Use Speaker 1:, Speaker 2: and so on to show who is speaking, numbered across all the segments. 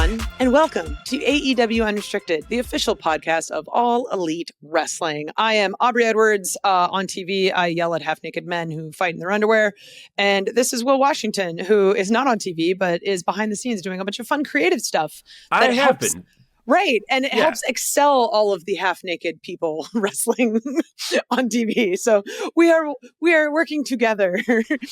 Speaker 1: everyone, and welcome to AEW Unrestricted, the official podcast of All Elite Wrestling. I am Aubrey Edwards. On TV, I yell at half-naked men who fight in their underwear. And this is Will Washington, who is not on TV, but is behind the scenes doing a bunch of fun creative stuff.
Speaker 2: I have been.
Speaker 1: Right, and it helps excel all of the half-naked people wrestling on TV. So we are working together.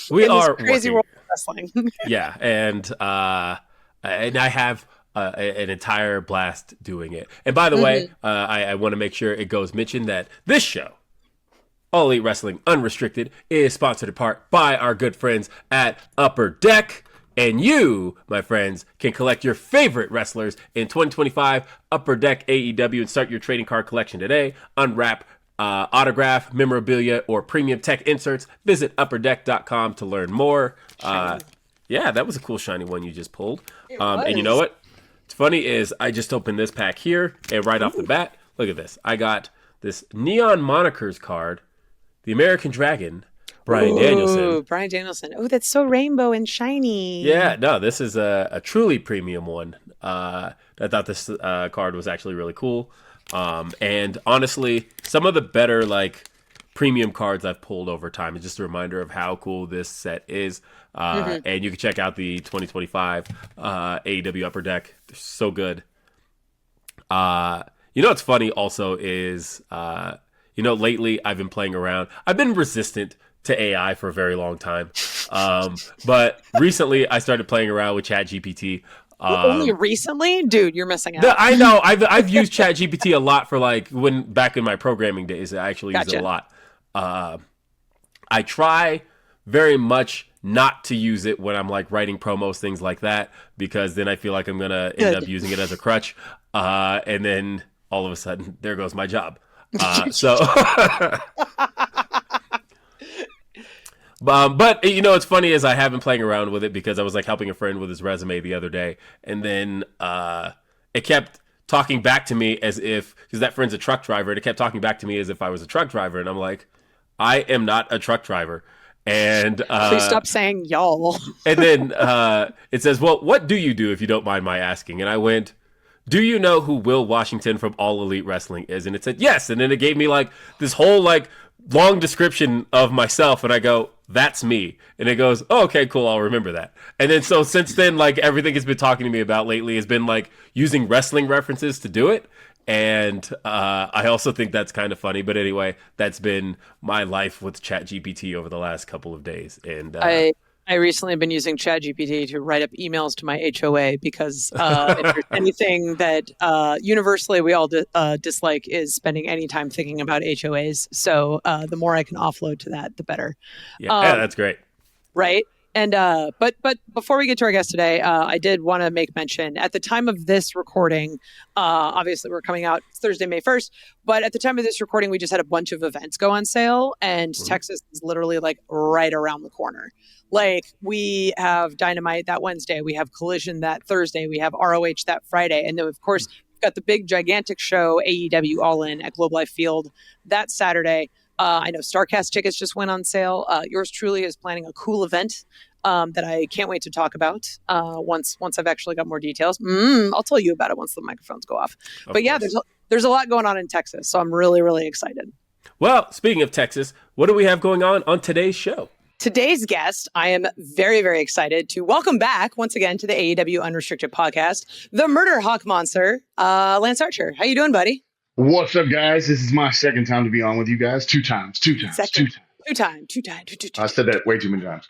Speaker 2: We are
Speaker 1: this crazy
Speaker 2: working.
Speaker 1: world of wrestling.
Speaker 2: Yeah, and I have an entire blast doing it. And by the way, I want to make sure it goes mentioned that this show, All Elite Wrestling Unrestricted, is sponsored in part by our good friends at Upper Deck. And you, my friends, can collect your favorite wrestlers in 2025 Upper Deck AEW and start your trading card collection today. Unwrap autograph, memorabilia, or premium tech inserts. Visit upperdeck.com to learn more. Yeah, that was a cool shiny one you just pulled. And you know what? What's funny is I just opened this pack here, and right off the bat, look at this. I got this Neon Monikers card, the American Dragon, Bryan Danielson.
Speaker 1: Bryan Danielson. Oh, that's so rainbow and shiny.
Speaker 2: Yeah, no, this is a truly premium one. I thought this card was actually really cool. And honestly, some of the better premium cards I've pulled over time is just a reminder of how cool this set is. And you can check out the 2025 AEW Upper Deck. They're so good. You know what's funny also is, lately I've been playing around. I've been resistant to AI for a very long time. But recently I started playing around with ChatGPT.
Speaker 1: Only recently? Dude, you're missing out.
Speaker 2: I know. I've used ChatGPT a lot for back in my programming days. I actually use it a lot. I try very much not to use it when I'm writing promos, things like that, because then I feel like I'm going to end up using it as a crutch. And then all of a sudden, there goes my job. But it's funny is I have been playing around with it because I was helping a friend with his resume the other day, and then it kept talking back to me as if, because that friend's a truck driver, and it kept talking back to me as if I was a truck driver, and I'm like, I am not a truck driver. And
Speaker 1: please stop saying y'all.
Speaker 2: And then it says, well, what do you do if you don't mind my asking? And I went, do you know who Will Washington from All Elite Wrestling is? And it said, yes. And then it gave me this whole long description of myself. And I go, that's me. And it goes, oh, okay, cool. I'll remember that. And then so since then, everything it's been talking to me about lately has been using wrestling references to do it. And I also think that's kind of funny. But anyway, that's been my life with ChatGPT over the last couple of days. And
Speaker 1: I recently have been using ChatGPT to write up emails to my HOA because if there's anything that universally we all dislike is spending any time thinking about HOAs. So the more I can offload to that, the better.
Speaker 2: Yeah, that's great.
Speaker 1: Right. And but before we get to our guest today, I did want to make mention at the time of this recording, obviously we're coming out Thursday, May 1st, but at the time of this recording, we just had a bunch of events go on sale, and Texas is literally right around the corner. We have Dynamite that Wednesday, we have Collision that Thursday, we have ROH that Friday, and then of course we've got the big gigantic show AEW All In at Globe Life Field that Saturday. I know StarCast tickets just went on sale. Yours truly is planning a cool event that I can't wait to talk about once I've actually got more details. I'll tell you about it once the microphones go off. But yeah, there's a lot going on in Texas, so I'm really, really excited.
Speaker 2: Well, speaking of Texas, what do we have going on today's show?
Speaker 1: Today's guest, I am very, very excited to welcome back once again to the AEW Unrestricted podcast, the Murderhawk Monster, Lance Archer. How you doing, buddy?
Speaker 3: What's up, guys? This is my second time to be on with you guys. Two times.
Speaker 1: Two times.
Speaker 3: I said that way too many times.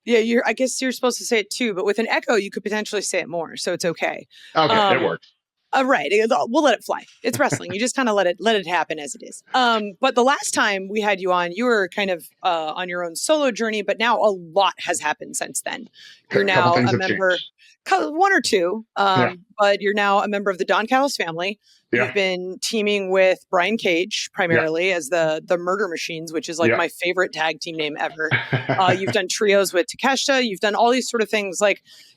Speaker 1: Yeah, I guess you're supposed to say it too, but with an echo, you could potentially say it more, so it's okay.
Speaker 3: Okay, that works.
Speaker 1: Right. We'll let it fly. It's wrestling. You just kind of let it happen as it is. But the last time we had you on, you were kind of on your own solo journey, but now a lot has happened since then. You're now a member, one or two, but you're now a member of the Don Callis Family. Yeah. You've been teaming with Brian Cage primarily as the Murder Machines, which is my favorite tag team name ever. You've done trios with Takeshita. You've done all these sort of things.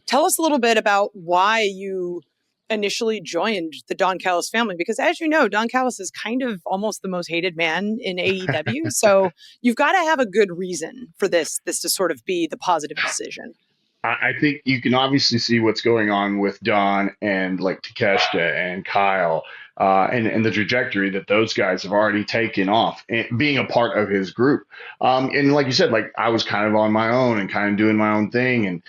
Speaker 1: Tell us a little bit about why you initially joined the Don Callis Family, because as you know, Don Callis is kind of almost the most hated man in AEW. So you've got to have a good reason for this to sort of be the positive decision.
Speaker 3: I think you can obviously see what's going on with Don and like Takeshita and Kyle, and the trajectory that those guys have already taken off and being a part of his group. And like you said, like I was kind of on my own and kind of doing my own thing. And,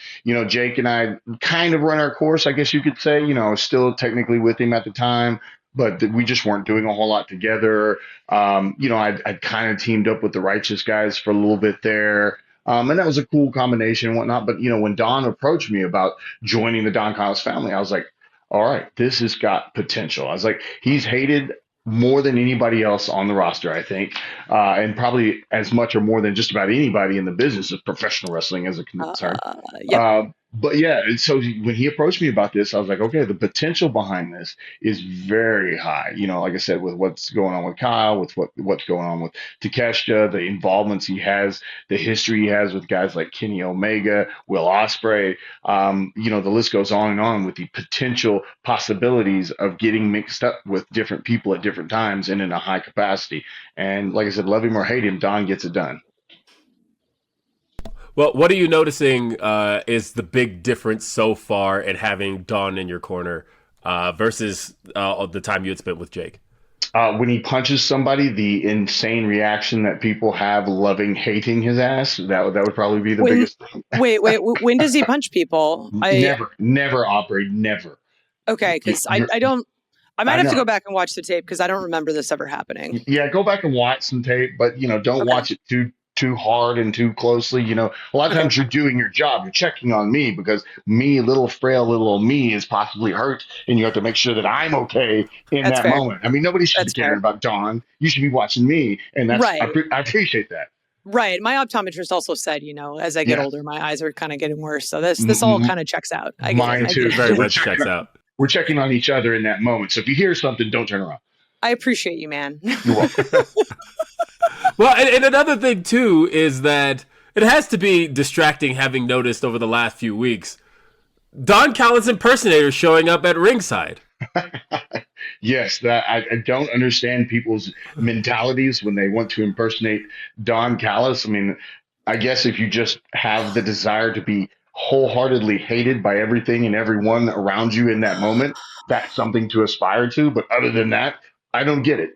Speaker 3: Jake and I kind of run our course, I guess you could say. I was still technically with him at the time, but we just weren't doing a whole lot together. I'd kind of teamed up with the Righteous guys for a little bit there. And that was a cool combination and whatnot. But, when Don approached me about joining the Don Callis family, I was like, all right, this has got potential. I was like, he's hated more than anybody else on the roster, I think, and probably as much or more than just about anybody in the business of professional wrestling as a concern.
Speaker 1: Yep.
Speaker 3: But yeah, and so when he approached me about this, I was like, okay, the potential behind this is very high. Like I said, with what's going on with Kyle, with what's going on with Takeshita, the involvements he has, the history he has with guys like Kenny Omega, Will Ospreay, the list goes on and on with the potential possibilities of getting mixed up with different people at different times and in a high capacity. And like I said, love him or hate him, Don gets it done.
Speaker 2: Well, what are you noticing is the big difference so far in having Don in your corner versus the time you had spent with Jake?
Speaker 3: When he punches somebody, the insane reaction that people have, loving, hating his ass, that would probably be the biggest thing.
Speaker 1: Wait, when does he punch people?
Speaker 3: Never, Aubrey, never.
Speaker 1: Okay, because I don't. I might have to go back and watch the tape because I don't remember this ever happening.
Speaker 3: Yeah, go back and watch some tape, but don't watch it too hard and too closely. A lot of times you're doing your job, you're checking on me because me, little frail little old me, is possibly hurt, and you have to make sure that I'm okay in that moment. I mean, nobody should be caring about Don. You should be watching me, and that's right. I appreciate that.
Speaker 1: Right. My optometrist also said, as I get older, my eyes are kind of getting worse. So this all kind of checks out.
Speaker 3: Mine too.
Speaker 2: Very much checks out.
Speaker 3: We're checking on each other in that moment. So if you hear something, don't turn around.
Speaker 1: I appreciate you, man.
Speaker 3: You're welcome.
Speaker 2: Well, and another thing, too, is that it has to be distracting having noticed over the last few weeks Don Callis impersonators showing up at ringside.
Speaker 3: Yes, that I don't understand people's mentalities when they want to impersonate Don Callis. I mean, I guess if you just have the desire to be wholeheartedly hated by everything and everyone around you in that moment, that's something to aspire to. But other than that, I don't get it.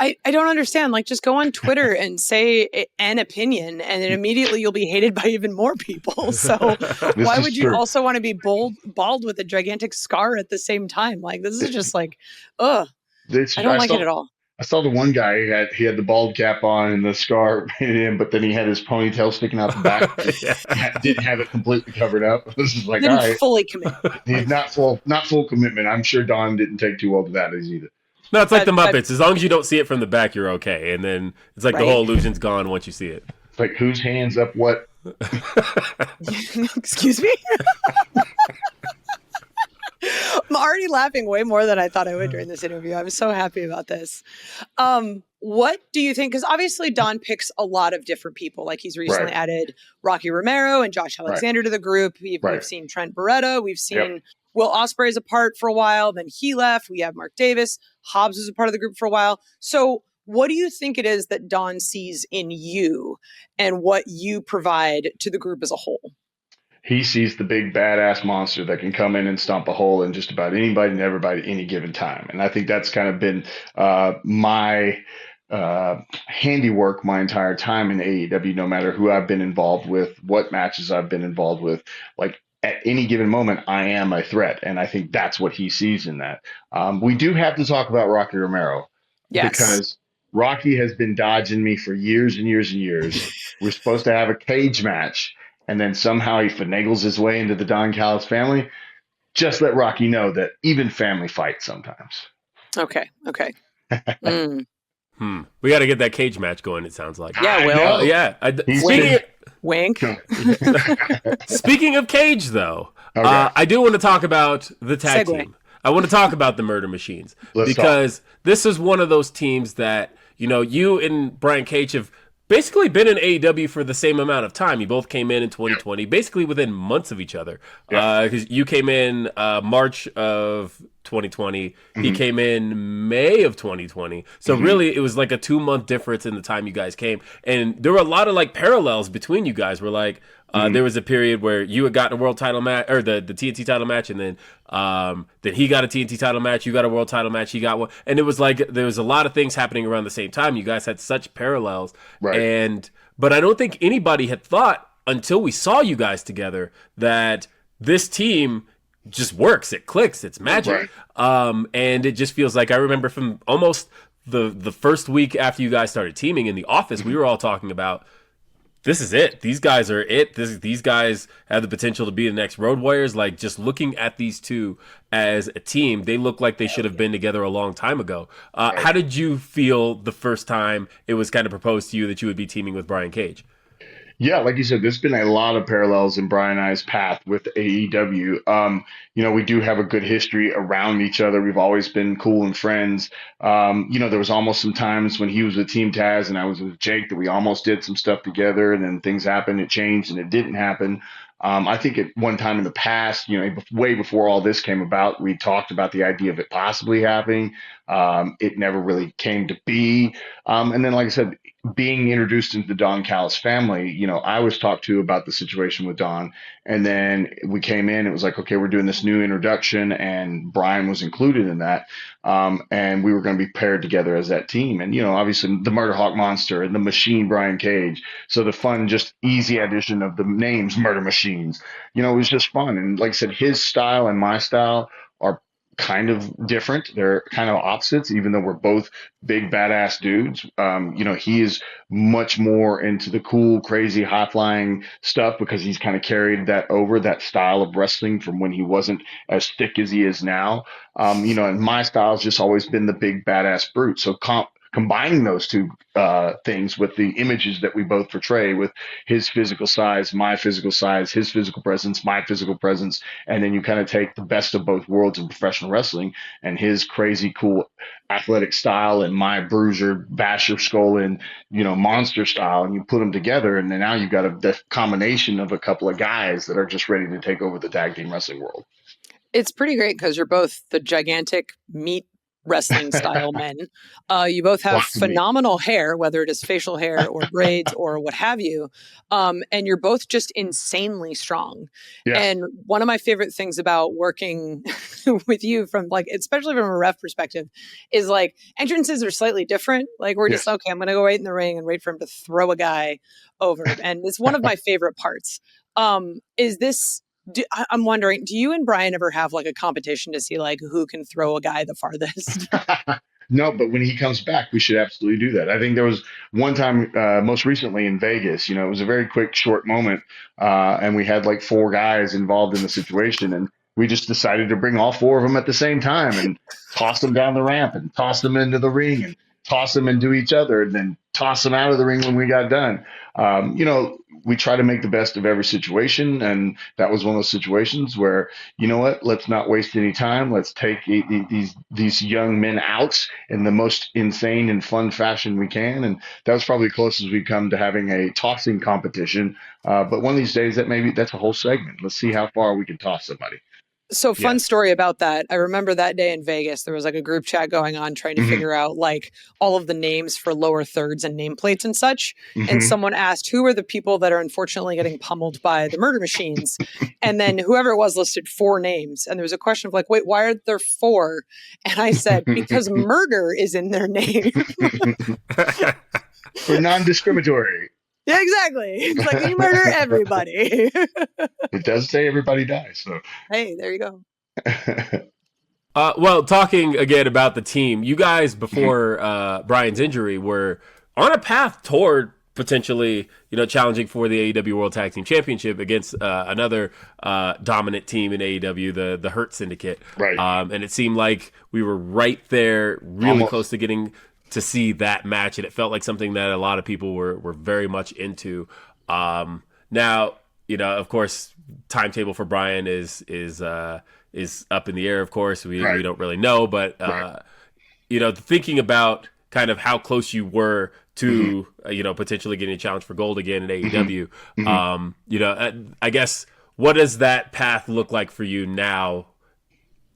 Speaker 1: I don't understand. Like, just go on Twitter and say an opinion, and then immediately you'll be hated by even more people. So why would you also want to be bald with a gigantic scar at the same time? Like, this is just like, ugh. I don't like it at all.
Speaker 3: I saw the one guy, he had the bald cap on and the scar painted in, but then he had his ponytail sticking out the back. Didn't have it completely covered up. This is like, all right.
Speaker 1: Fully commit.
Speaker 3: He's not full commitment. I'm sure Don didn't take too well to that either.
Speaker 2: No, it's like the Muppets. As long as you don't see it from the back, you're okay. And then it's like the whole illusion's gone once you see it.
Speaker 3: It's like, whose hands up what?
Speaker 1: Excuse me? I'm already laughing way more than I thought I would during this interview. I'm so happy about this. What do you think? Because obviously Don picks a lot of different people. Like, he's recently added Rocky Romero and Josh Alexander to the group. We've seen Trent Beretta. We've seen Will Ospreay is a part for a while. Then he left. We have Mark Davis. Hobbs was a part of the group for a while. So what do you think it is that Don sees in you and what you provide to the group as a whole?
Speaker 3: He sees the big badass monster that can come in and stomp a hole in just about anybody and everybody at any given time. And I think that's kind of been my handiwork my entire time in AEW, no matter who I've been involved with, what matches I've been involved with. Like, at any given moment, I am a threat. And I think that's what he sees in that. We do have to talk about Rocky Romero. Yes. Because Rocky has been dodging me for years and years and years. We're supposed to have a cage match, and then somehow he finagles his way into the Don Callis family. Just let Rocky know that even family fights sometimes.
Speaker 1: Okay.
Speaker 2: We got to get that cage match going, it sounds like.
Speaker 1: Yeah, Will.
Speaker 2: Wink. Speaking of cage, though, I do want to talk about the tag team. I want to talk about the Murder Machines. Because this is one of those teams that, you and Brian Cage have basically been in AEW for the same amount of time. You both came in 2020, basically within months of each other. Because you came in March of 2020. He came in May of 2020. So really, it was like a 2-month difference in the time you guys came. And there were a lot of like parallels between you guys. Where like, There was a period where you had gotten a world title match, or the TNT title match, and then he got a TNT title match, you got a world title match, he got one, and it was like there was a lot of things happening around the same time. You guys had such parallels,
Speaker 3: Right.
Speaker 2: but I don't think anybody had thought until we saw you guys together that this team just works, it clicks, it's magic. And it just feels like I remember from almost the first week after you guys started teaming in the office, we were all talking about, this is it. These guys are it. These guys have the potential to be the next Road Warriors. Like, just looking at these two as a team, they look like they should have been together a long time ago. How did you feel the first time it was kind of proposed to you that you would be teaming with Brian Cage?
Speaker 3: Yeah, like you said, there's been a lot of parallels in Brian and I's path with AEW. We do have a good history around each other. We've always been cool and friends. There was almost some times when he was with Team Taz and I was with Jake that we almost did some stuff together, and then things happened, it changed, and it didn't happen. I think at one time in the past, way before all this came about, we talked about the idea of it possibly happening. It never really came to be. And then, like I said, being introduced into the Don Callis family, I was talked to about the situation with Don. And then we came in, it was like, okay, we're doing this new introduction, and Brian was included in that. And we were going to be paired together as that team. And, obviously the Murderhawk Monster and the Machine Brian Cage. So the fun, just easy addition of the names Murder Machines, it was just fun. And like I said, his style and my style are kind of different. They're kind of opposites, even though we're both big badass dudes. He is much more into the cool, crazy, high flying stuff because he's kind of carried that style of wrestling from when he wasn't as thick as he is now. And my style's just always been the big badass brute. So combining those two things with the images that we both portray, with his physical size, my physical size, his physical presence, my physical presence, and then you kind of take the best of both worlds in professional wrestling and his crazy cool athletic style and my bruiser, basher, skull, and monster style, and you put them together, and then now you've got the combination of a couple of guys that are just ready to take over the tag team wrestling world.
Speaker 1: It's pretty great because you're both the gigantic meat wrestling style men. You both have phenomenal hair, whether it is facial hair or braids or what have you. And you're both just insanely strong.
Speaker 3: Yeah.
Speaker 1: And one of my favorite things about working with you from especially from a ref perspective is entrances are slightly different. We're just, okay, I'm going to go right in the ring and wait for him to throw a guy over. And it's one of my favorite parts. I'm wondering, do you and Brian ever have a competition to see who can throw a guy the farthest?
Speaker 3: No, but when he comes back, we should absolutely do that. I think there was one time, most recently in Vegas, it was a very quick, short moment. And we had 4 guys involved in the situation. And we just decided to bring all 4 of them at the same time and toss them down the ramp and toss them into the ring and toss them into each other and then toss them out of the ring when we got done. We try to make the best of every situation. And that was one of those situations where, let's not waste any time. Let's take these young men out in the most insane and fun fashion we can. And that was probably the closest we come to having a tossing competition. But one of these days that's a whole segment. Let's see how far we can toss somebody.
Speaker 1: So fun story about that. I remember that day in Vegas, there was a group chat going on trying to figure out all of the names for lower thirds and nameplates and such. And someone asked, who are the people that are unfortunately getting pummeled by the murder machines? And then whoever it was listed 4 names. And there was a question of wait, why are there 4? And I said, because murder is in their name.
Speaker 3: We're non-discriminatory.
Speaker 1: Yeah, exactly. It's you murder everybody.
Speaker 3: It does say everybody dies. So
Speaker 1: hey, there you go.
Speaker 2: Well, talking again about the team, you guys before Brian's injury were on a path toward potentially, challenging for the AEW World Tag Team Championship against another dominant team in AEW, the Hurt Syndicate.
Speaker 3: Right.
Speaker 2: And it seemed like we were right there, really close to getting to see that match, and it felt like something that a lot of people were very much into. Now, of course, timetable for Brian is up in the air. Of course, we don't really know, but thinking about kind of how close you were to potentially getting a challenge for gold again in AEW. I guess, what does that path look like for you now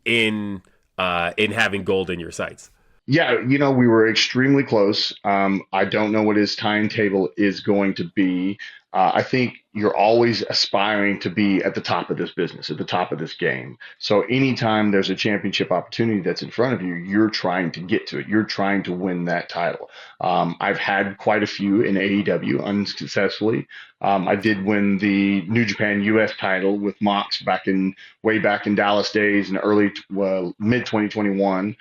Speaker 2: in having gold in your sights?
Speaker 3: Yeah, we were extremely close. I don't know what his timetable is going to be. I think you're always aspiring to be at the top of this business, at the top of this game. So anytime there's a championship opportunity that's in front of you, you're trying to get to it. You're trying to win that title. I've had quite a few in AEW unsuccessfully. I did win the New Japan US title with Mox way back in Dallas days in early, mid 2021.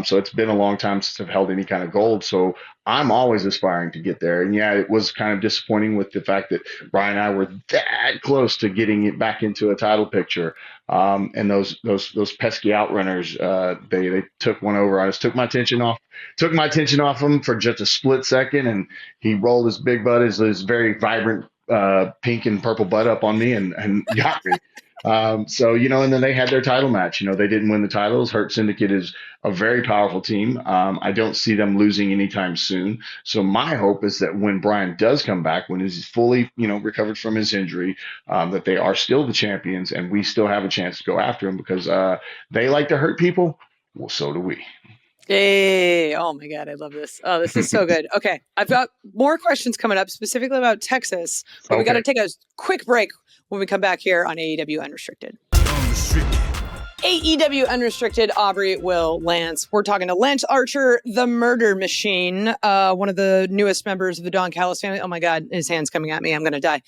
Speaker 3: So it's been a long time since I've held any kind of gold. So I'm always aspiring to get there. And yeah, it was kind of disappointing with the fact that Brian and I were that close to getting it back into a title picture. And those pesky outrunners, they took one over. I just took my attention off him for just a split second, and he rolled his big butt, his very vibrant pink and purple butt up on me and got me. So, and then they had their title match. They didn't win the titles. Hurt Syndicate is a very powerful team. I don't see them losing anytime soon. So my hope is that when Brian does come back, when he's fully, recovered from his injury, that they are still the champions and we still have a chance to go after him because they like to hurt people. Well, so do we.
Speaker 1: Yay. Oh my God. I love this. Oh, this is so good. Okay. I've got more questions coming up specifically about Texas, but we got to take a quick break when we come back here on AEW Unrestricted. AEW Unrestricted, Aubrey, Will, Lance. We're talking to Lance Archer, the Murder Machine, one of the newest members of the Don Callis family. Oh my God, his hand's coming at me. I'm going to die.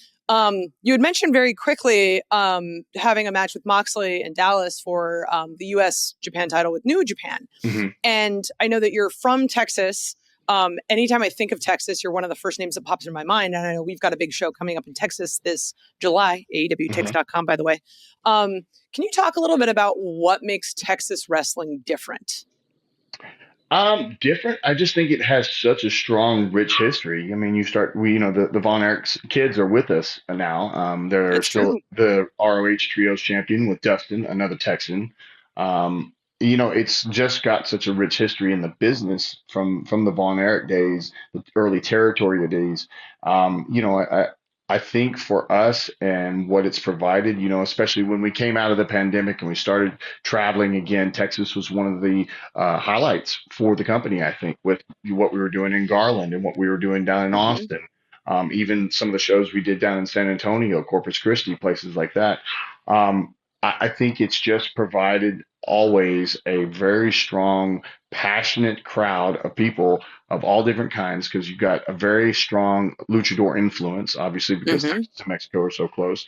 Speaker 1: You had mentioned very quickly having a match with Moxley in Dallas for the U.S. Japan title with New Japan.
Speaker 3: Mm-hmm.
Speaker 1: And I know that you're from Texas. Anytime I think of Texas, you're one of the first names that pops in my mind. And I know we've got a big show coming up in Texas this July, AEWTix.com, by the way. Can you talk a little bit about what makes Texas wrestling different?
Speaker 3: Different. I just think it has such a strong, rich history. I mean, the Von Erich's kids are with us now. They're
Speaker 1: That's
Speaker 3: still
Speaker 1: true.
Speaker 3: the ROH Trios champion with Dustin, another Texan. It's just got such a rich history in the business from the Von Erich days, the early territory days. I think for us and what it's provided, especially when we came out of the pandemic and we started traveling again, Texas was one of the highlights for the company, I think, with what we were doing in Garland and what we were doing down in
Speaker 1: Mm-hmm.
Speaker 3: Austin. Even some of the shows we did down in San Antonio, Corpus Christi, places like that. I think it's just provided always a very strong, passionate crowd of people of all different kinds because you've got a very strong luchador influence, obviously, because
Speaker 1: Mm-hmm.
Speaker 3: Texas and Mexico are so close.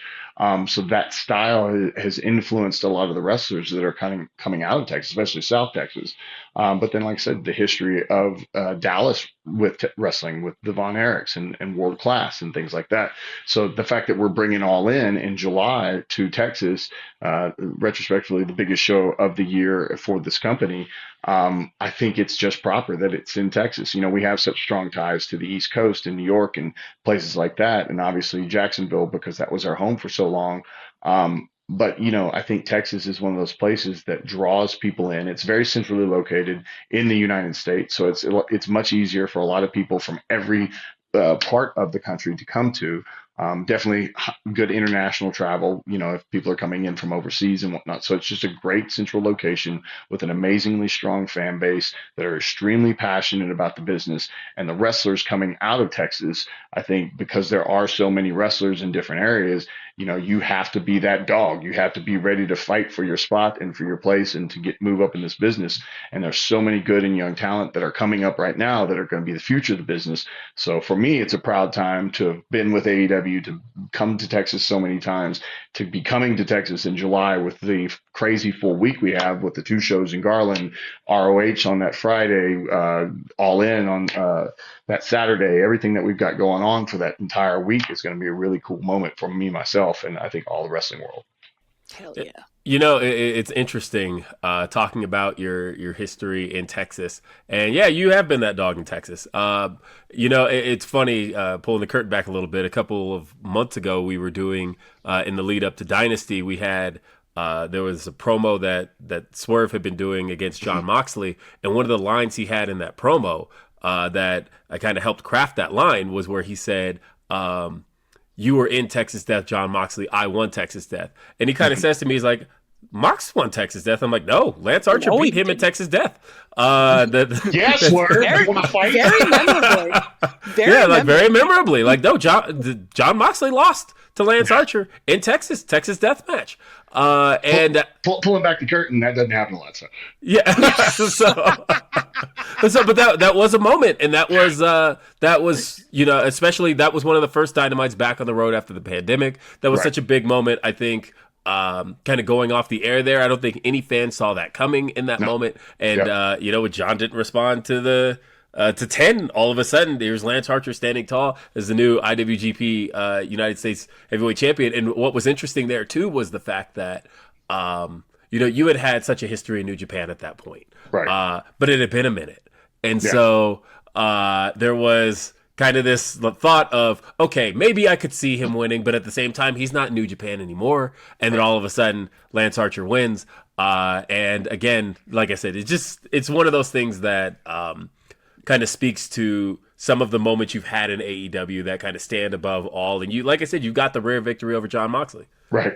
Speaker 3: So that style has influenced a lot of the wrestlers that are kind of coming out of Texas, especially South Texas. But then, like I said, the history of Dallas with wrestling, with the Von Erichs and world class and things like that. So the fact that we're bringing all in July to Texas, retrospectively the biggest show of the year for this company, I think it's just proper that it's in Texas. We have such strong ties to the East Coast and New York and places like that, and obviously Jacksonville because that was our home for so long. But I think Texas is one of those places that draws people in. It's very centrally located in the United States, so it's much easier for a lot of people from every part of the country to come to. Definitely good international travel, if people are coming in from overseas and whatnot. So it's just a great central location with an amazingly strong fan base that are extremely passionate about the business. And the wrestlers coming out of Texas, I think, because there are so many wrestlers in different areas, you have to be that dog. You have to be ready to fight for your spot and for your place and to move up in this business. And there's so many good and young talent that are coming up right now that are going to be the future of the business. So for me, it's a proud time to have been with AEW, to come to Texas so many times, to be coming to Texas in July with the crazy full week we have with the 2 shows in Garland, ROH on that Friday, All In on that Saturday. Everything that we've got going on for that entire week is going to be a really cool moment for me, myself, and I think all the wrestling world.
Speaker 1: Hell yeah.
Speaker 2: It's interesting talking about your history in Texas, and yeah, you have been that dog in Texas. It's funny pulling the curtain back a little bit. A couple of months ago, we were doing in the lead up to Dynasty. We had there was a promo that Swerve had been doing against John Moxley, and one of the lines he had in that promo that I kind of helped craft that line was where he said. You were in Texas Death, John Moxley. I won Texas Death. And he kind of says to me, he's like, Mox won Texas Death. I'm like, no, Lance Archer
Speaker 1: No, he
Speaker 2: beat him in
Speaker 1: didn't.
Speaker 2: Texas Death.
Speaker 3: Yes, word.
Speaker 1: Very,
Speaker 3: Want to fight?
Speaker 1: very memorably.
Speaker 2: Very memorably. Like, no, John Moxley lost to Lance Archer in Texas Death match. And
Speaker 3: Pulling back the curtain, that doesn't happen a lot. So
Speaker 2: yeah, but that was a moment, and that was especially that was one of the first Dynamites back on the road after the pandemic. That was such a big moment. I think kind of going off the air there. I don't think any fan saw that coming in that moment, and John didn't respond to the. To 10, all of a sudden, there's Lance Archer standing tall as the new IWGP United States Heavyweight Champion. And what was interesting there, too, was the fact that, you had such a history in New Japan at that point.
Speaker 3: Right.
Speaker 2: But it had been a minute. And so there was kind of this thought of, okay, maybe I could see him winning, but at the same time, he's not in New Japan anymore. And then all of a sudden, Lance Archer wins. And again, like I said, it's one of those things that kind of speaks to some of the moments you've had in AEW that kind of stand above all. And you, like I said, you got the rare victory over John Moxley.
Speaker 3: Right.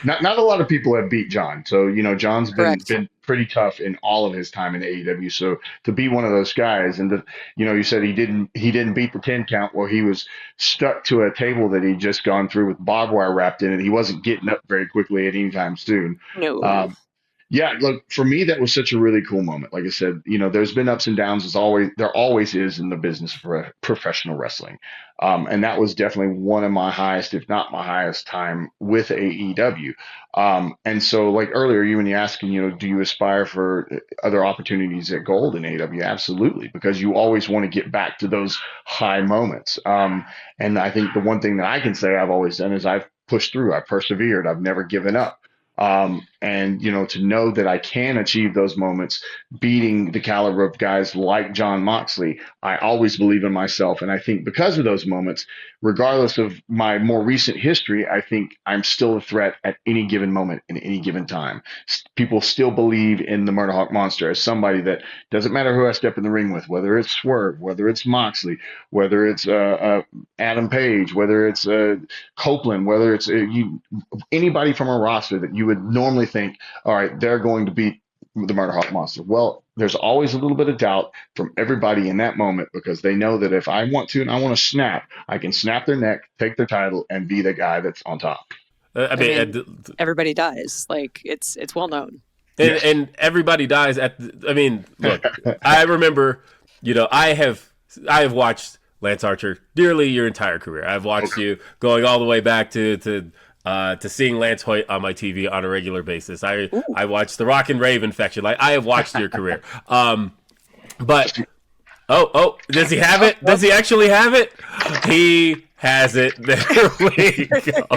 Speaker 3: Not a lot of people have beat John. So, John's been pretty tough in all of his time in AEW. So to be one of those guys, and you said he didn't beat the 10 count. Well, he was stuck to a table that he'd just gone through with barbed wire wrapped in it. He wasn't getting up very quickly at any time soon.
Speaker 1: No.
Speaker 3: Yeah, look, for me, that was such a really cool moment. Like I said, there's been ups and downs. There always is in the business of professional wrestling. And that was definitely one of my highest, if not my highest time with AEW. And so like earlier, when you asking, do you aspire for other opportunities at Gold in AEW? Absolutely, because you always want to get back to those high moments. And I think the one thing that I can say I've always done is I've pushed through, I've persevered, I've never given up. And to know that I can achieve those moments, beating the caliber of guys like John Moxley, I always believe in myself. And I think because of those moments, regardless of my more recent history, I think I'm still a threat at any given moment in any given time. People still believe in the Murderhawk Monster as somebody that doesn't matter who I step in the ring with, whether it's Swerve, whether it's Moxley, whether it's Adam Page, whether it's Copeland, whether it's anybody from a roster that you would normally think, all right, they're going to beat the Murderhawk Monster. Well, there's always a little bit of doubt from everybody in that moment, because they know that if I want to and I want to snap, I can snap their neck, take their title, and be the guy that's on top.
Speaker 1: Everybody dies. Like it's well known.
Speaker 2: And everybody dies look, I remember, I have watched Lance Archer dearly your entire career. I've watched you going all the way back to seeing Lance Hoyt on my TV on a regular basis. I watched the Rock and Rave infection. Like, I have watched your career. But does he have it? Does he actually have it? He has it. There we go.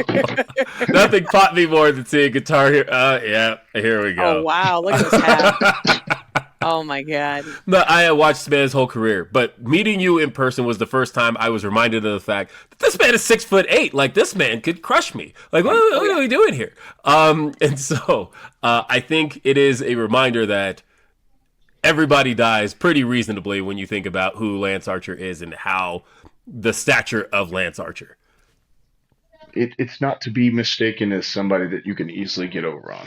Speaker 2: Nothing popped me more than seeing Guitar Hero. Yeah, here we go.
Speaker 1: Oh wow, look at this hat. Oh my god.
Speaker 2: No, I watched this man's whole career, but meeting you in person was the first time I was reminded of the fact that this man is 6'8". Like, this man could crush me. Like, what are we doing here? And so I think it is a reminder that everybody dies pretty reasonably when you think about who Lance Archer is and how the stature of Lance Archer.
Speaker 3: It's not to be mistaken as somebody that you can easily get over on.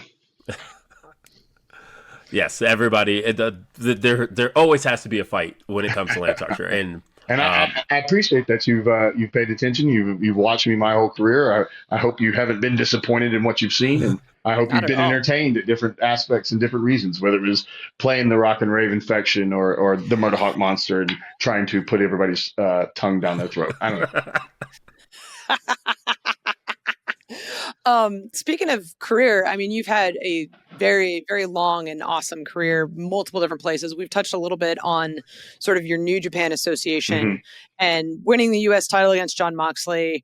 Speaker 2: Yes, everybody. There always has to be a fight when it comes to Lance Archer, and
Speaker 3: I appreciate that you've paid attention. You've watched me my whole career. I hope you haven't been disappointed in what you've seen, and I hope you've been entertained at different aspects and different reasons, whether it was playing the Rock and Rave infection or the Murderhawk Monster and trying to put everybody's tongue down their throat. I don't know.
Speaker 1: Speaking of career, I mean, you've had a very, very long and awesome career, multiple different places. We've touched a little bit on sort of your New Japan Association and winning the U.S. title against John Moxley.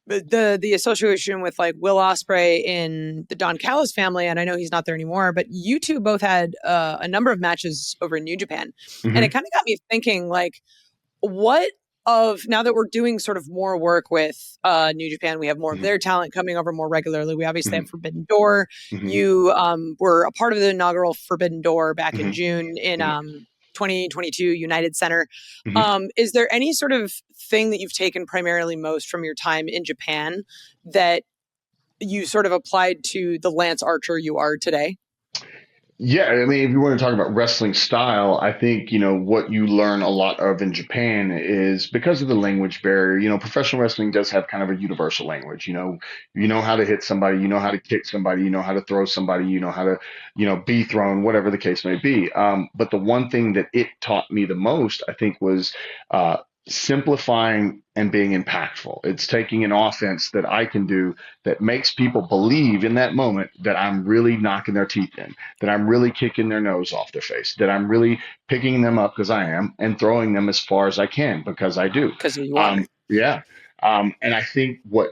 Speaker 1: The association with like Will Ospreay in the Don Callis family, and I know he's not there anymore, but you two both had a number of matches over in New Japan. And it kind of got me thinking, like, now that we're doing sort of more work with New Japan, we have more of their talent coming over more regularly. We obviously have Forbidden Door. You were a part of the inaugural Forbidden Door back in June in 2022 United Center. Is there any sort of thing that you've taken primarily most from your time in Japan that you sort of applied to the Lance Archer you are today?
Speaker 3: Yeah, I mean, if you want to talk about wrestling style, I think, what you learn a lot of in Japan is because of the language barrier, professional wrestling does have kind of a universal language. You know how to hit somebody, you know how to kick somebody, you know how to throw somebody, you know how to, be thrown, whatever the case may be. But the one thing that it taught me the most, I think, was simplifying and being impactful. It's taking an offense that I can do that makes people believe in that moment that I'm really knocking their teeth in, that I'm really kicking their nose off their face, that I'm really picking them up because I am and throwing them as far as I can because I do.
Speaker 1: Because you are.
Speaker 3: Yeah. And I think what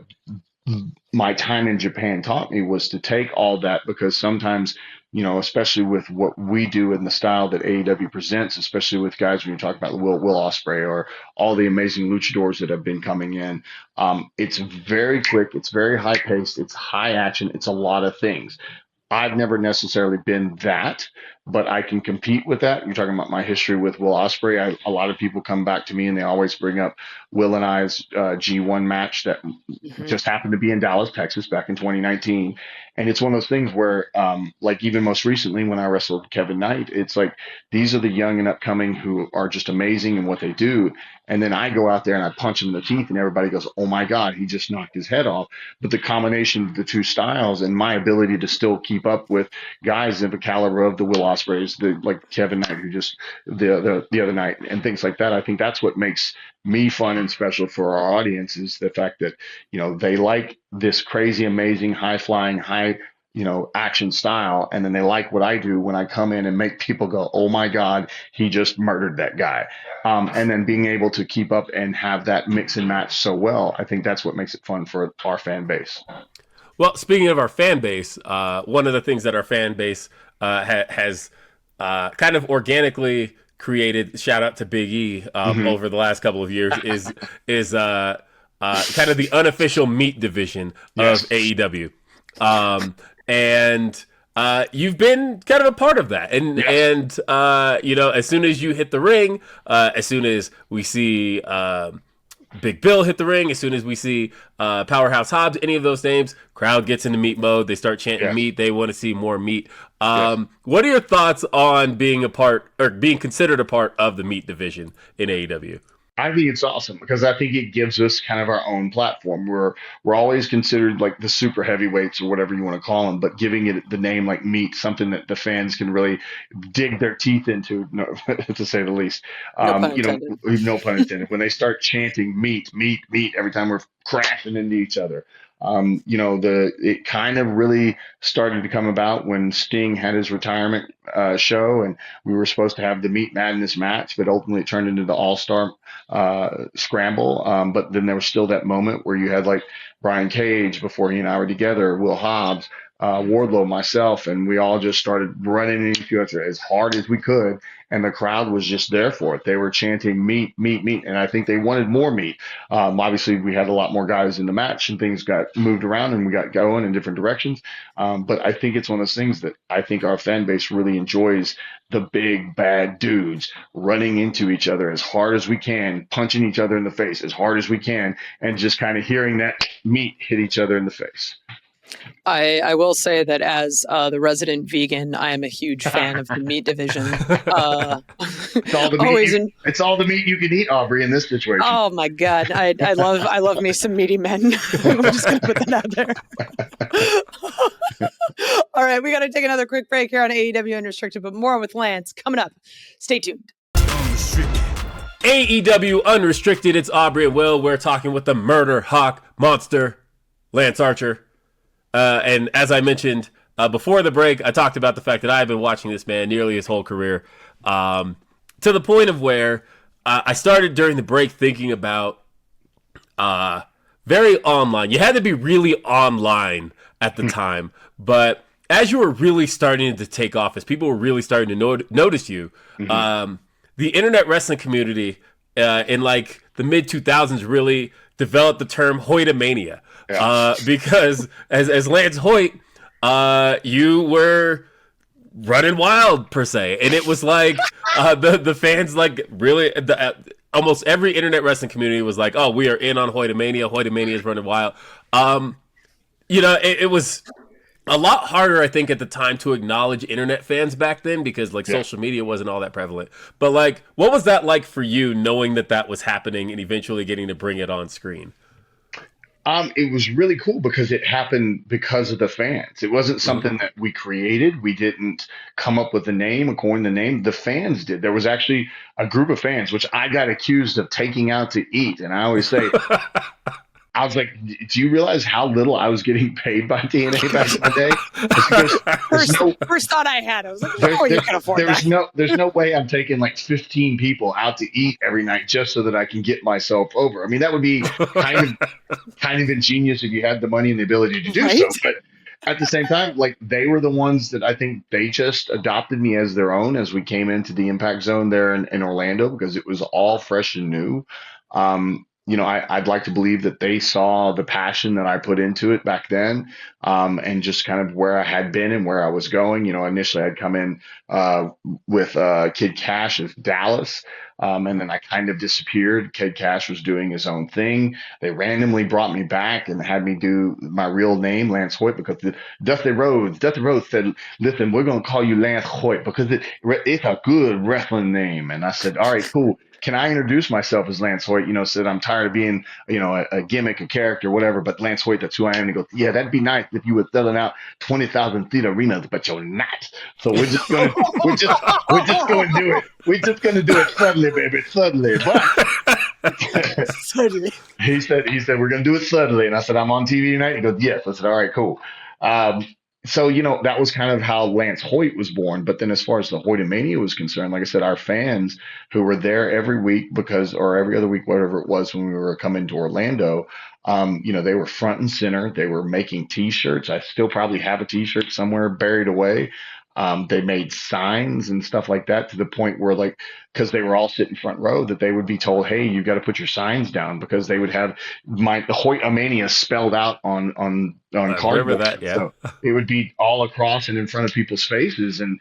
Speaker 3: my time in Japan taught me was to take all that, because sometimes, especially with what we do in the style that AEW presents, especially with guys, when you talk about Will Ospreay or all the amazing luchadors that have been coming in, it's very quick, it's very high paced, it's high action, it's a lot of things. I've never necessarily been that, but I can compete with that. You're talking about my history with Will Ospreay. A lot of people come back to me and they always bring up Will and I's G1 match that just happened to be in Dallas, Texas back in 2019. And it's one of those things where, like even most recently when I wrestled Kevin Knight, it's like these are the young and upcoming who are just amazing in what they do. And then I go out there and I punch him in the teeth and everybody goes, oh my God, he just knocked his head off. But the combination of the two styles and my ability to still keep up with guys of the caliber of the Will Ospreays, like Kevin Knight, who just the other night, and things like that, I think that's what makes me fun and special for our audience, is the fact that, they like this crazy, amazing, high flying, high, action style. And then they like what I do when I come in and make people go, oh my God, he just murdered that guy. And then being able to keep up and have that mix and match so well, I think that's what makes it fun for our fan base.
Speaker 2: Well, speaking of our fan base, one of the things that our fan base has kind of organically created, shout out to Big E, over the last couple of years, is kind of the unofficial meat division of AEW. And you've been kind of a part of that. And as soon as you hit the ring, as soon as we see Big Bill hit the ring, as soon as we see Powerhouse Hobbs, any of those names, crowd gets into meat mode. They start chanting meat. They want to see more meat. What are your thoughts on being a part, or being considered a part of the meat division in AEW?
Speaker 3: I think it's awesome because I think it gives us kind of our own platform. We're always considered like the super heavyweights or whatever you want to call them, but giving it the name like meat, something that the fans can really dig their teeth into, to say the least. No pun intended. When they start chanting meat, meat, meat every time we're crashing into each other. It kind of really started to come about when Sting had his retirement show, and we were supposed to have the Meat Madness match, but ultimately it turned into the All-Star Scramble. But then there was still that moment where you had like Brian Cage before he and I were together, Will Hobbs, Wardlow, myself, and we all just started running into each other as hard as we could. And the crowd was just there for it. They were chanting meat, meat, meat. And I think they wanted more meat. Obviously, we had a lot more guys in the match and things got moved around and we got going in different directions. But I think it's one of those things that I think our fan base really enjoys, the big bad dudes running into each other as hard as we can, punching each other in the face as hard as we can, and just kind of hearing that meat hit each other in the face.
Speaker 1: I will say that as the resident vegan, I am a huge fan of the meat division.
Speaker 3: It's all the meat you can eat, Aubrey, in this situation.
Speaker 1: Oh my God, I love me some meaty men. I'm just gonna put that out there. All right, we got to take another quick break here on AEW Unrestricted, but more with Lance coming up. Stay tuned.
Speaker 2: AEW Unrestricted. It's Aubrey and Will. We're talking with the Murderhawk Monster, Lance Archer. And as I mentioned before the break, I talked about the fact that I've been watching this man nearly his whole career, to the point of where I started during the break thinking about very online. You had to be really online at the time, but as you were really starting to take off, as people were really starting to notice you, the internet wrestling community in like the mid 2000s really developed the term Hoytamania. Because as Lance Hoyt, you were running wild per se, and it was like the fans like really almost every internet wrestling community was like, "Oh, we are in on Hoytamania. Hoytamania is running wild." It was a lot harder, I think, at the time to acknowledge internet fans back then because social media wasn't all that prevalent. But what was that like for you, knowing that was happening and eventually getting to bring it on screen?
Speaker 3: It was really cool because it happened because of the fans. It wasn't
Speaker 2: Mm-hmm.
Speaker 3: something that we created. We didn't come up with the name, coin the name. The fans did. There was actually a group of fans, which I got accused of taking out to eat. And I always say, I was like, do you realize how little I was getting paid by TNA back in the day?
Speaker 1: First thought I had, I was like, no, you can afford that.
Speaker 3: There's no way I'm taking like 15 people out to eat every night just so that I can get myself over. I mean, that would be kind of ingenious if you had the money and the ability to do so. But at the same time, like they were the ones that I think they just adopted me as their own as we came into the impact zone there in Orlando because it was all fresh and new. I'd like to believe that they saw the passion that I put into it back then, and just kind of where I had been and where I was going. Initially I'd come in with Kid Cash of Dallas, and then I kind of disappeared. Kid Cash was doing his own thing. They randomly brought me back and had me do my real name, Lance Hoyt, because Dusty Rhodes said, "Listen, we're gonna call you Lance Hoyt because it's a good wrestling name." And I said, "All right, cool. Can I introduce myself as Lance Hoyt?" Said I'm tired of being, a gimmick, a character, whatever. But Lance Hoyt, that's who I am. And he goes, "Yeah, that'd be nice if you were selling out 20,000 seat arenas, but you're not. So we're just gonna do it. We're just gonna do it subtly, baby, subtly." But
Speaker 1: Certainly.
Speaker 3: he said we're gonna do it subtly, and I said I'm on TV tonight. He goes, "Yes." I said, "All right, cool." So that was kind of how Lance Hoyt was born. But then as far as the Hoytamania was concerned, like I said, our fans who were there every week or every other week, whatever it was when we were coming to Orlando, they were front and center. They were making T-shirts. I still probably have a T-shirt somewhere buried away. They made signs and stuff like that to the point where, because they were all sitting front row, that they would be told, "Hey, you've got to put your signs down," because they would have the Hoytamania spelled out on
Speaker 2: I remember
Speaker 3: cardboard.
Speaker 2: that, yeah.
Speaker 3: So it would be all across and in front of people's faces, and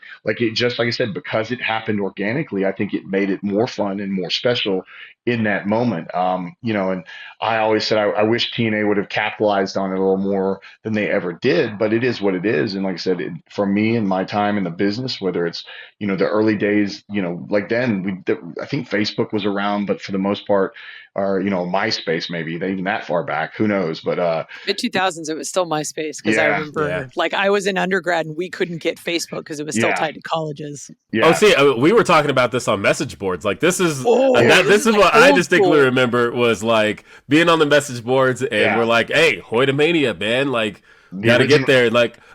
Speaker 3: just like I said, because it happened organically, I think it made it more fun and more special in that moment. And I always said I wish TNA would have capitalized on it a little more than they ever did, but it is what it is. And like I said, for me and my time in the business, whether it's the early days, like then I think Facebook was around, but for the most part, or MySpace, maybe even that far back, who knows? But
Speaker 1: mid 2000s, it was still MySpace because I remember I was in undergrad and we couldn't get Facebook because it was still tied to colleges.
Speaker 2: Yeah. Oh, see, we were talking about this on message boards. This is this is what I distinctly remember was being on the message boards, and we're like, "Hey, Hoytamania, man! Got to get there."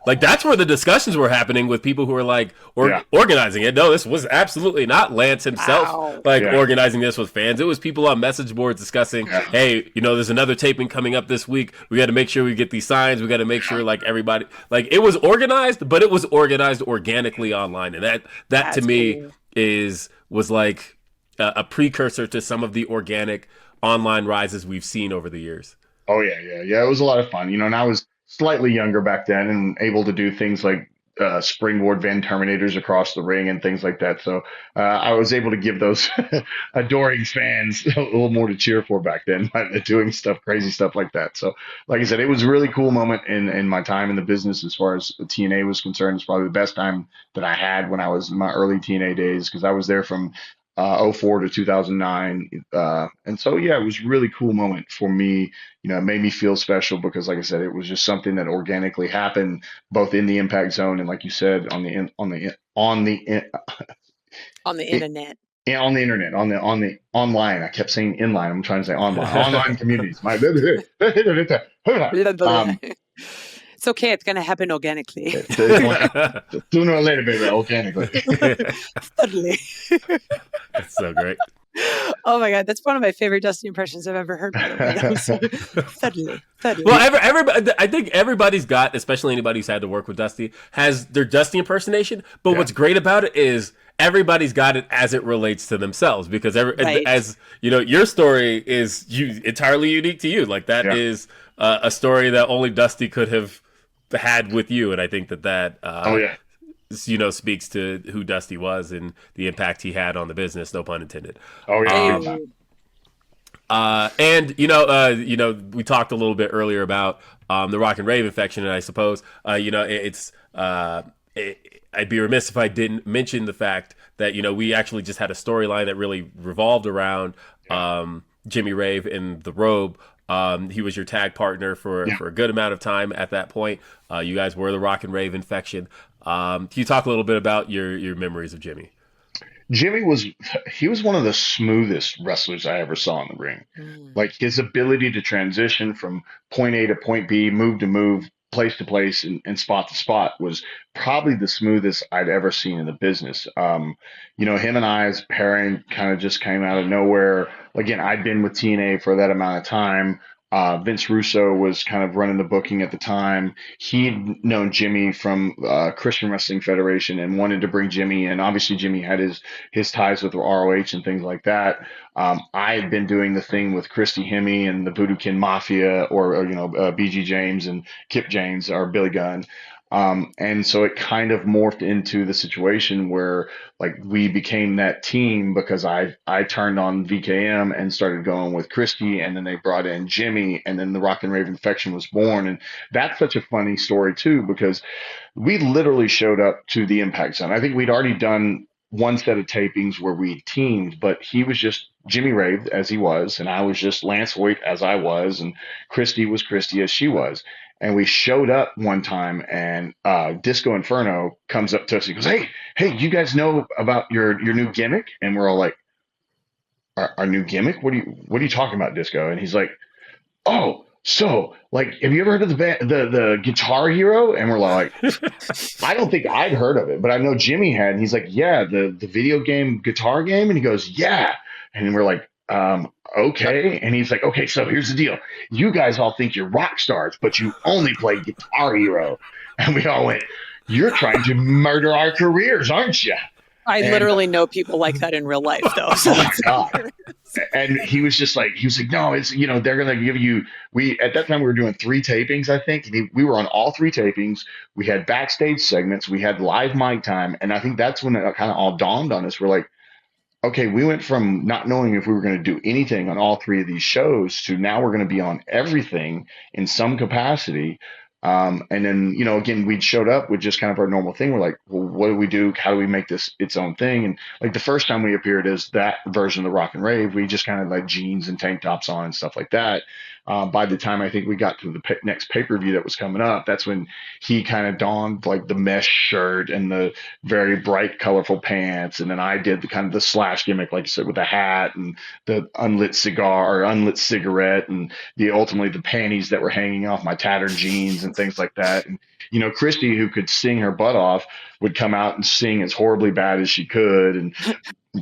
Speaker 2: That's where the discussions were happening with people who were organizing it. No, this was absolutely not Lance himself organizing this with fans. It was people on message boards discussing, "Hey, there's another taping coming up this week. We got to make sure we get these signs. We got to make sure everybody it was organized, but it was organized organically online." And that to me was a precursor to some of the organic online rises we've seen over the years.
Speaker 3: Oh yeah. It was a lot of fun, and I was slightly younger back then and able to do things like springboard Van Terminators across the ring and things like that. So I was able to give those adoring fans a little more to cheer for back then by doing crazy stuff like that. So like I said, it was a really cool moment in my time in the business as far as TNA was concerned. It's probably the best time that I had when I was in my early TNA days because I was there from 04 to 2009. And so, it was a really cool moment for me. It made me feel special because, like I said, it was just something that organically happened both in the impact zone and, like you said, on the internet,
Speaker 1: on the
Speaker 3: online. I kept saying inline. I'm trying to say online communities.
Speaker 1: It's okay. It's going to happen organically.
Speaker 3: Sooner or later, baby, organically.
Speaker 1: Suddenly.
Speaker 2: That's so great.
Speaker 1: Oh my God, that's one of my favorite Dusty impressions I've ever heard. By the way. Suddenly.
Speaker 2: Well, everybody, I think everybody's got, especially anybody who's had to work with Dusty, has their Dusty impersonation. But what's great about it is everybody's got it as it relates to themselves because as your story is entirely unique to you. That is a story that only Dusty could have had with you, and I think that speaks to who Dusty was and the impact he had on the business. No pun intended.
Speaker 3: Oh yeah.
Speaker 2: And we talked a little bit earlier about the Rock and Rave infection, and I suppose I'd be remiss if I didn't mention the fact that we actually just had a storyline that really revolved around Jimmy Rave in the robe. He was your tag partner for a good amount of time at that point. You guys were the Rock and Rave infection. Can you talk a little bit about your memories of Jimmy?
Speaker 3: Jimmy was one of the smoothest wrestlers I ever saw in the ring. Like his ability to transition from point A to point B, move to move, place to place, and spot to spot was probably the smoothest I'd ever seen in the business. Him and I's pairing kind of just came out of nowhere. Again, I'd been with TNA for that amount of time. Vince Russo was kind of running the booking at the time. He'd known Jimmy from Christian Wrestling Federation and wanted to bring Jimmy in. Obviously, Jimmy had his ties with ROH and things like that. I had been doing the thing with Christy Hemme and the Voodoo Kin Mafia, or BG James and Kip James, or Billy Gunn. And so it kind of morphed into the situation where like we became that team because I turned on VKM and started going with Christy, and then they brought in Jimmy, and then the Rock and Rave infection was born. And that's such a funny story too, because we literally showed up to the Impact Zone. I think we'd already done one set of tapings where we teamed, but he was just Jimmy Rave as he was, and I was just Lance Hoyt as I was, and Christy was Christy as she was. And we showed up one time, and Disco Inferno comes up to us. He goes, "Hey, you guys know about your new gimmick?" And we're all like, "Our new gimmick? What are you talking about, Disco?" And he's like, "Oh, so like, have you ever heard of the Guitar Hero?" And we're like, "I don't think I'd heard of it, but I know Jimmy had." And he's like, "Yeah, the video game guitar game." And he goes, "Yeah." And we're like, okay. And he's like, "Okay, so here's the deal. You guys all think you're rock stars, but you only play Guitar Hero." And we all went, "You're trying to murder our careers, aren't you?"
Speaker 1: I literally know people like that in real life, though. So
Speaker 3: oh my God. And he was like, "No, it's, they're going to give you," at that time we were doing 3 tapings, I think. And we were on all 3 tapings. We had backstage segments. We had live mic time. And I think that's when it kind of all dawned on us. We're like, okay, we went from not knowing if we were going to do anything on all 3 of these shows to now we're going to be on everything in some capacity. And then, again, we showed up with just kind of our normal thing. We're like, well, what do we do? How do we make this its own thing? And like the first time we appeared as that version of the Rock and Rave, we just kind of like jeans and tank tops on and stuff like that. By the time I think we got to the next pay-per-view that was coming up, that's when he kind of donned like the mesh shirt and the very bright, colorful pants. And then I did the kind of the Slash gimmick, like you said, with the hat and the unlit cigar or unlit cigarette, and ultimately the panties that were hanging off my tattered jeans and things like that. And, Christy, who could sing her butt off, would come out and sing as horribly bad as she could. And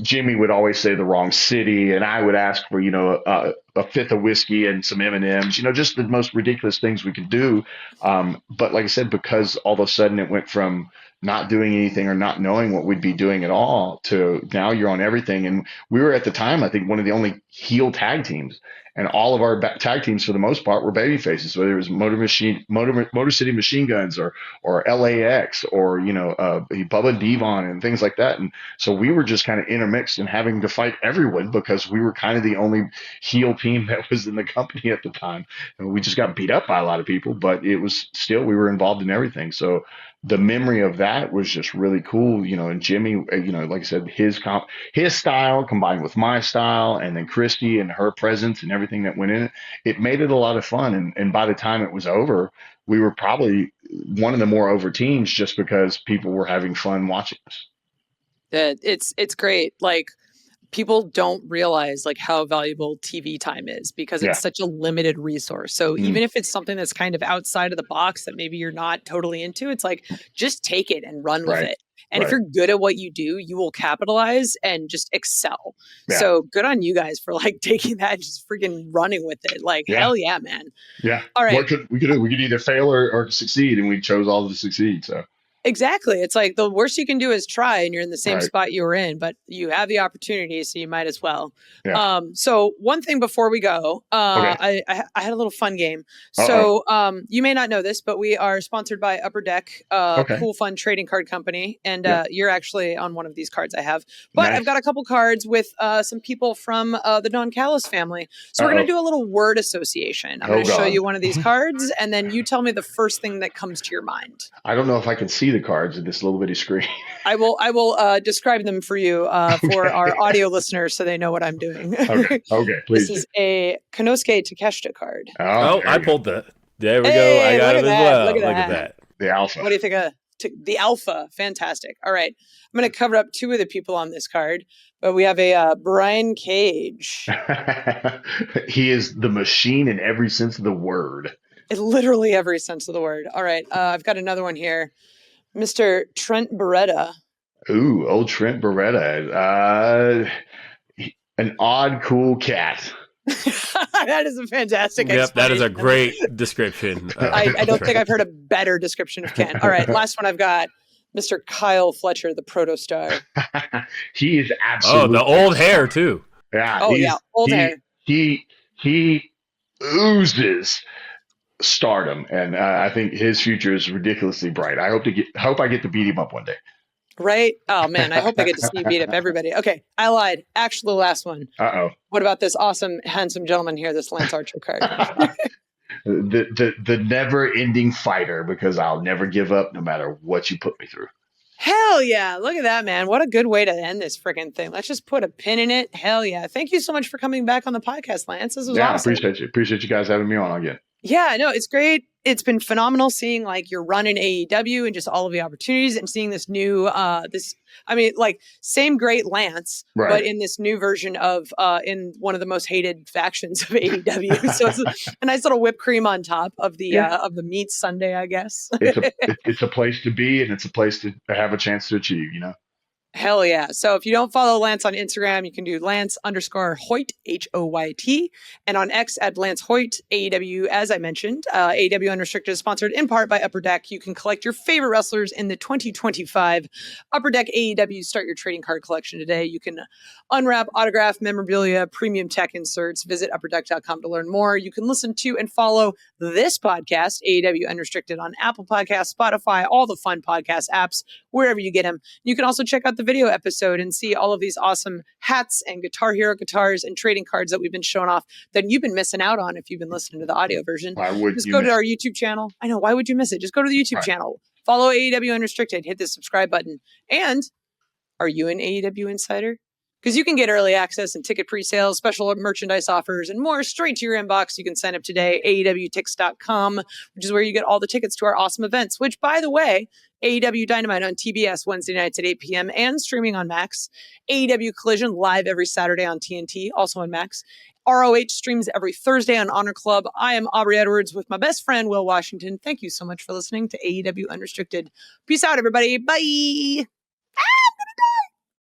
Speaker 3: Jimmy would always say the wrong city, and I would ask for a fifth of whiskey and some M&Ms, just the most ridiculous things we could do. But like I said, because all of a sudden it went from not doing anything or not knowing what we'd be doing at all to now you're on everything. And we were at the time, I think, one of the only heel tag teams, and all of our tag teams for the most part were baby faces, whether it was Motor City Machine Guns or LAX or Bubba Devon and things like that. And so we were just kind of intermixed and having to fight everyone because we were kind of the only heel team that was in the company at the time. And we just got beat up by a lot of people, but it was still, we were involved in everything. So the memory of that was just really cool, and Jimmy, like I said, his style combined with my style, and then Christy and her presence and everything that went in it, it made it a lot of fun. And by the time it was over, we were probably one of the more over teams just because people were having fun watching us.
Speaker 1: It's great. Like, people don't realize like how valuable TV time is because it's such a limited resource. So even if it's something that's kind of outside of the box that maybe you're not totally into, it's like, just take it and run with it. And if you're good at what you do, you will capitalize and just excel. Yeah. So good on you guys for like taking that and just freaking running with it. Like, hell yeah, man.
Speaker 3: Yeah.
Speaker 1: All right.
Speaker 3: What we could either fail or succeed, and we chose all to succeed. So
Speaker 1: Exactly. It's like the worst you can do is try, and you're in the same
Speaker 3: Right.
Speaker 1: spot you were in, but you have the opportunity, so you might as well.
Speaker 3: Yeah.
Speaker 1: So one thing before we go,
Speaker 3: Okay.
Speaker 1: I had a little fun game.
Speaker 3: Uh-oh.
Speaker 1: So you may not know this, but we are sponsored by Upper Deck,
Speaker 3: Okay.
Speaker 1: cool, fun trading card company, and
Speaker 3: Yeah.
Speaker 1: you're actually on one of these cards I have. But
Speaker 3: Nice.
Speaker 1: I've got a couple cards with some people from the Don Callis family. So we're
Speaker 3: Uh-oh.
Speaker 1: going to do a little word association. I'm
Speaker 3: Oh,
Speaker 1: going to show
Speaker 3: God.
Speaker 1: you one of these cards, and then you tell me the first thing that comes to your mind.
Speaker 3: I don't know if I can see the cards in this little bitty screen.
Speaker 1: I will describe them for you for
Speaker 3: Okay.
Speaker 1: our audio listeners so they know what I'm doing.
Speaker 3: Okay. Okay.
Speaker 1: This
Speaker 3: Please do.
Speaker 1: is a Konosuke Takeshita card.
Speaker 3: Oh, there
Speaker 2: I
Speaker 3: you go.
Speaker 2: pulled there we go. I
Speaker 1: Hey,
Speaker 2: got
Speaker 1: look
Speaker 2: him
Speaker 1: at
Speaker 2: as
Speaker 1: that.
Speaker 2: well.
Speaker 1: Look
Speaker 2: Look
Speaker 1: at
Speaker 2: at
Speaker 1: that.
Speaker 2: that.
Speaker 3: The alpha.
Speaker 1: What do you think of the alpha? Fantastic. All right. I'm going to cover up two of the people on this card, but we have a Brian Cage.
Speaker 3: He is the machine in every sense of the word.
Speaker 1: In literally every sense of the word. All right. I've got another one here. Mr. Trent Beretta.
Speaker 3: Ooh, old Trent Beretta. An odd, cool cat.
Speaker 1: That is a fantastic
Speaker 2: Yep, that is a
Speaker 1: explanation.
Speaker 2: great description.
Speaker 1: I don't think
Speaker 2: Trent.
Speaker 1: I've heard a better description of Ken. All right, last one I've got. Mr. Kyle Fletcher, the protostar.
Speaker 3: He is
Speaker 2: Oh,
Speaker 3: absolutely
Speaker 2: the old
Speaker 3: a
Speaker 2: hair
Speaker 3: star.
Speaker 2: too.
Speaker 3: Yeah,
Speaker 1: Oh yeah, old
Speaker 3: he
Speaker 1: hair.
Speaker 3: he oozes stardom, and I think his future is ridiculously bright. I hope I get to beat him up one day.
Speaker 1: Right? Oh man, I hope I get to see you beat up everybody. Okay, I lied. Actually, the last one.
Speaker 3: Uh
Speaker 1: What about this awesome, handsome gentleman here, this Lance Archer card?
Speaker 3: oh. The never ending fighter, because I'll never give up no matter what you put me through.
Speaker 1: Hell yeah. Look at that, man. What a good way to end this freaking thing. Let's just put a pin in it. Hell yeah. Thank you so much for coming back on the podcast, Lance. This was
Speaker 3: Yeah,
Speaker 1: awesome.
Speaker 3: appreciate you guys having me on again.
Speaker 1: Yeah, no, it's great. It's been phenomenal seeing like your run in AEW and just all of the opportunities and seeing this new same great Lance,
Speaker 3: Right.
Speaker 1: but in this new version of in one of the most hated factions of AEW. So it's a nice little whipped cream on top of the meat sundae, I guess.
Speaker 3: It's a place to be, and it's a place to have a chance to achieve, you know.
Speaker 1: Hell yeah. So if you don't follow Lance on Instagram, you can do Lance_Hoyt, Hoyt. And on X at Lance Hoyt, AEW, as I mentioned, AEW Unrestricted is sponsored in part by Upper Deck. You can collect your favorite wrestlers in the 2025 Upper Deck AEW Start Your Trading Card Collection today. You can unwrap autograph memorabilia, premium tech inserts. Visit upperdeck.com to learn more. You can listen to and follow this podcast, AEW Unrestricted, on Apple Podcasts, Spotify, all the fun podcast apps, wherever you get them. You can also check out the video episode and see all of these awesome hats and Guitar Hero guitars and trading cards that we've been showing off that you've been missing out on if you've been listening to the audio version.
Speaker 3: Why would
Speaker 1: Just
Speaker 3: you
Speaker 1: go to
Speaker 3: miss
Speaker 1: our YouTube channel. I know, why would you miss it? Just go to the YouTube
Speaker 3: Right.
Speaker 1: channel. Follow AEW Unrestricted. Hit the subscribe button. And are you an AEW insider? Because you can get early access and ticket pre-sales, special merchandise offers, and more straight to your inbox. You can sign up today, AEWTix.com, which is where you get all the tickets to our awesome events, which, by the way, AEW Dynamite on TBS Wednesday nights at 8 p.m. and streaming on Max. AEW Collision live every Saturday on TNT, also on Max. ROH streams every Thursday on Honor Club. I am Aubrey Edwards with my best friend, Will Washington. Thank you so much for listening to AEW Unrestricted. Peace out, everybody. Bye.